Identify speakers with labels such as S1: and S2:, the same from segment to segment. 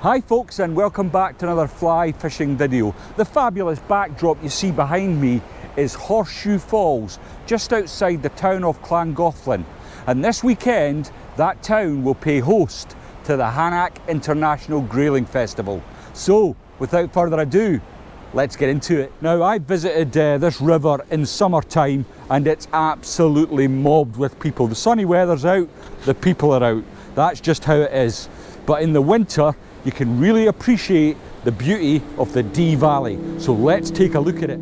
S1: Hi folks, and welcome back to another fly fishing video. The fabulous backdrop you see behind me is Horseshoe Falls, just outside the town of Llangollen. And this weekend, that town will pay host to the Hanak International Grayling Festival. So, without further ado, let's get into it. Now, I visited this river in summertime and it's absolutely mobbed with people. The sunny weather's out, the people are out. That's just how it is. But in the winter, you can really appreciate the beauty of the Dee Valley. So let's take a look at it.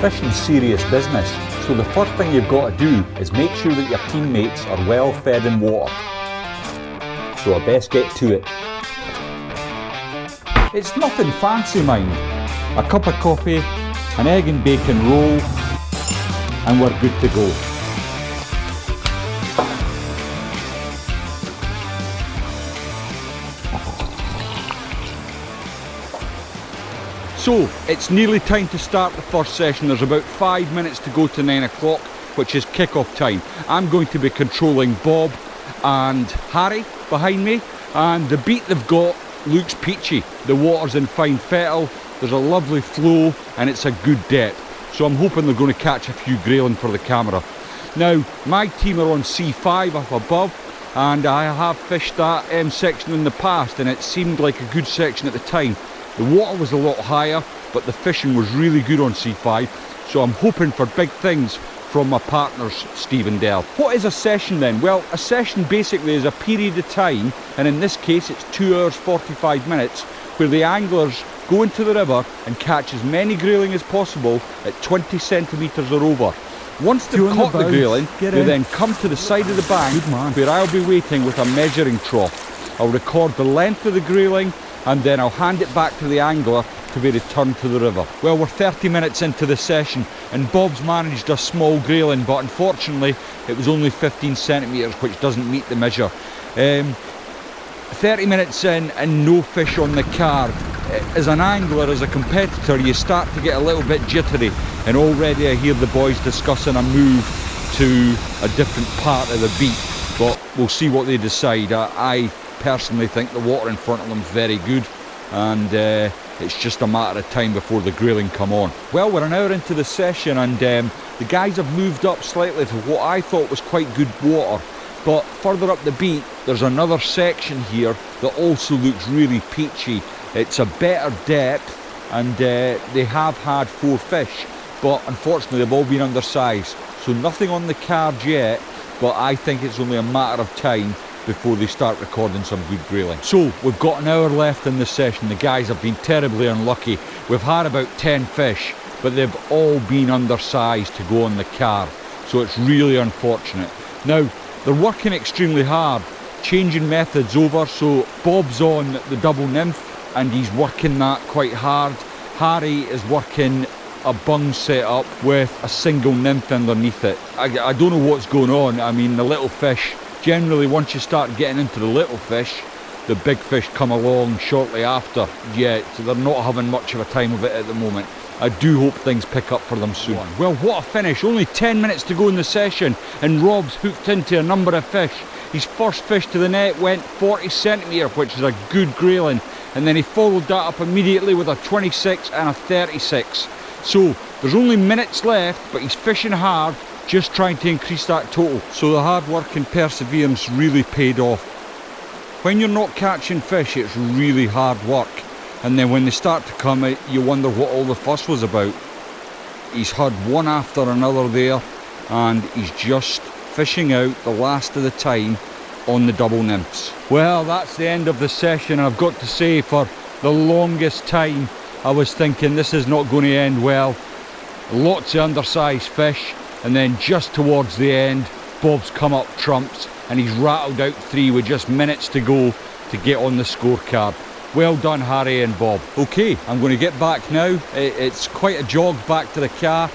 S1: Fishing's serious business, so the first thing you've got to do is make sure that your teammates are well fed and watered. So I best get to it. It's nothing fancy, mind. A cup of coffee, an egg and bacon roll, and we're good to go. So, it's nearly time to start the first session. There's about 5 minutes to go to 9 o'clock, which is kick-off time. I'm going to be controlling Bob and Harry behind me, and the beat they've got looks peachy. The water's in fine fettle, there's a lovely flow, and it's a good depth. So I'm hoping they're going to catch a few grayling for the camera. Now, my team are on C5 up above, and I have fished that section in the past, and it seemed like a good section at the time. The water was a lot higher, but the fishing was really good on C5, so I'm hoping for big things from my partners, Steve and Del. What is a session then? Well, a session basically is a period of time, and in this case it's 2 hours 45 minutes, where the anglers go into the river and catch as many grayling as possible at 20 centimetres or over. Once they've caught the grayling, they then come to the side of the bank where I'll be waiting with a measuring trough. I'll record the length of the grayling, and then I'll hand it back to the angler to be returned to the river. Well, we're 30 minutes into the session and Bob's managed a small grayling, but unfortunately it was only 15 centimetres, which doesn't meet the measure. 30 minutes in and no fish on the card. as an angler, as a competitor, you start to get a little bit jittery, and already I hear the boys discussing a move to a different part of the beat, but we'll see what they decide. I personally think the water in front of them is very good, and it's just a matter of time before the grayling come on. Well, we're an hour into the session, and the guys have moved up slightly for what I thought was quite good water, but further up the beat there's another section here that also looks really peachy. It's a better depth, and they have had 4 fish, but unfortunately they've all been undersized, so nothing on the cards yet, but I think it's only a matter of time before they start recording some good grayling. So we've got an hour left in the session. The guys have been terribly unlucky. We've had about 10 fish, but they've all been undersized to go on the card, so it's really unfortunate. Now they're working extremely hard, changing methods over, so Bob's on the double nymph and he's working that quite hard. Harry is working a bung setup with a single nymph underneath it. I don't know what's going on. I mean, the little fish, generally once you start getting into the little fish, the big fish come along shortly after. Yeah, so they're not having much of a time of it at the moment. I do hope things pick up for them soon. Well, what a finish. Only 10 minutes to go in the session and Rob's hooked into a number of fish. His first fish to the net went 40 centimetre, which is a good grayling, and then he followed that up immediately with a 26 and a 36. So there's only minutes left, but he's fishing hard, just trying to increase that total. So the hard work and perseverance really paid off. When you're not catching fish, it's really hard work, and then when they start to come out, you wonder what all the fuss was about. He's had one after another there, and he's just fishing out the last of the time on the double nymphs. Well, that's the end of the session. I've got to say, for the longest time I was thinking this is not going to end well. Lots of undersized fish, and then just towards the end Bob's come up trumps and he's rattled out 3 with just minutes to go to get on the scorecard. Well done, Harry and Bob. Okay, I'm going to get back now. It's quite a jog back to the car,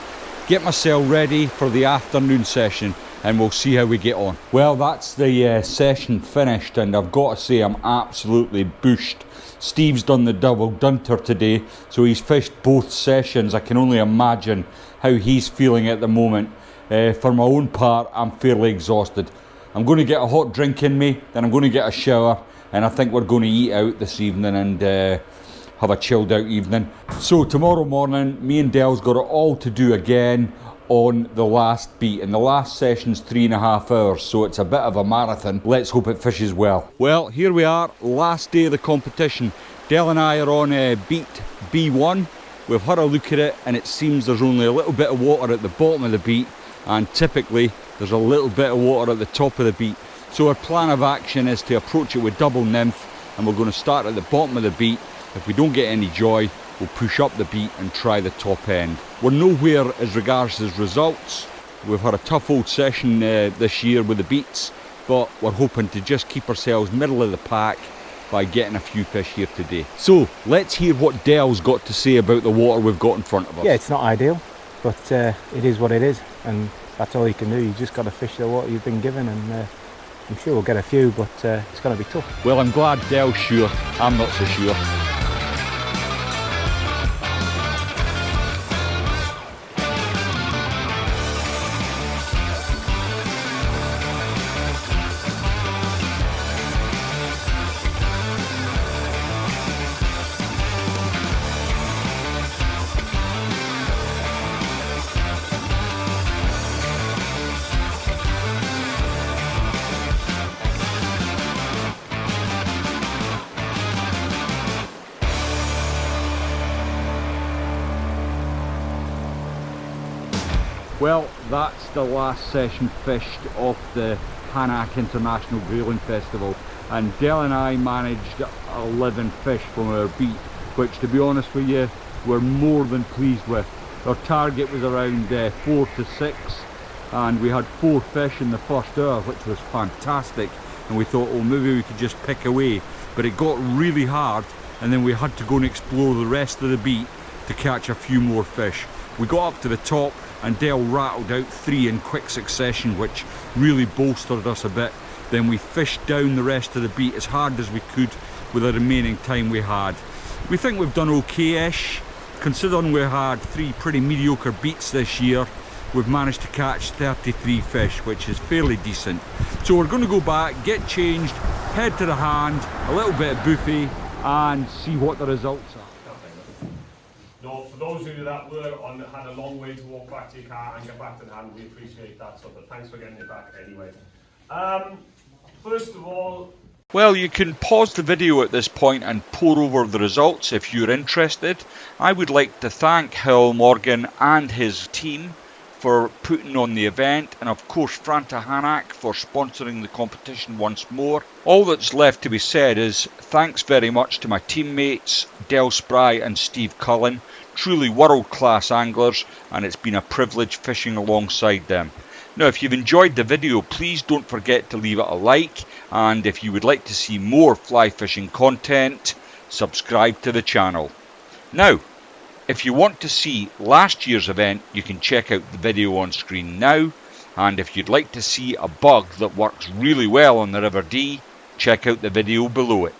S1: get myself ready for the afternoon session, and we'll see how we get on. Well, that's the session finished, and I've got to say I'm absolutely bushed. Steve's done the double dunter today, so he's fished both sessions. I can only imagine how he's feeling at the moment. For my own part, I'm fairly exhausted. I'm going to get a hot drink in me, then I'm going to get a shower, and I think we're going to eat out this evening and have a chilled out evening. So tomorrow morning, me and Del's got it all to do again on the last beat, and the last session's 3.5 hours, so it's a bit of a marathon. Let's hope it fishes well. Well, here we are, last day of the competition. Del and I are on beat B1. We've had a look at it, and it seems there's only a little bit of water at the bottom of the beat, and typically there's a little bit of water at the top of the beat. So our plan of action is to approach it with double nymph, and we're going to start at the bottom of the beat. If we don't get any joy, we'll push up the beat and try the top end. We're nowhere as regards as results. We've had a tough old session this year with the beats, but we're hoping to just keep ourselves middle of the pack by getting a few fish here today. So let's hear what Del's got to say about the water we've got in front of us.
S2: Yeah, it's not ideal, but it is what it is, and that's all you can do. You just got to fish the water you've been given, and I'm sure we'll get a few, but it's going to be tough.
S1: Well, I'm glad Del's sure. I'm not so sure. Well, that's the last session fished off the Hanak International Grayling Festival, and Del and I managed 11 fish from our beat, which, to be honest with you, we're more than pleased with. Our target was around 4 to 6, and we had 4 fish in the first hour, which was fantastic, and we thought, oh, maybe we could just pick away, but it got really hard, and then we had to go and explore the rest of the beat to catch a few more fish. We got up to the top, and Del rattled out 3 in quick succession, which really bolstered us a bit. Then we fished down the rest of the beat as hard as we could with the remaining time we had. We think we've done okay-ish. Considering we had 3 pretty mediocre beats this year, we've managed to catch 33 fish, which is fairly decent. So we're going to go back, get changed, head to the hand, a little bit of buffet, and see what the results are.
S3: No, for those of you that were on, had a long way to walk back to your car and get back to the hand, we appreciate that. So, but thanks for getting it back anyway. First of all,
S1: well, you can pause the video at this point and pore over the results if you're interested. I would like to thank Hywel Morgan and his team for putting on the event, and of course Hanak for sponsoring the competition once more. All that's left to be said is thanks very much to my teammates Del Spry and Steve Cullen, truly world-class anglers, and it's been a privilege fishing alongside them. Now, if you've enjoyed the video, please don't forget to leave it a like, and if you would like to see more fly fishing content, subscribe to the channel. Now, if you want to see last year's event, you can check out the video on screen now, and if you'd like to see a bug that works really well on the River Dee, check out the video below it.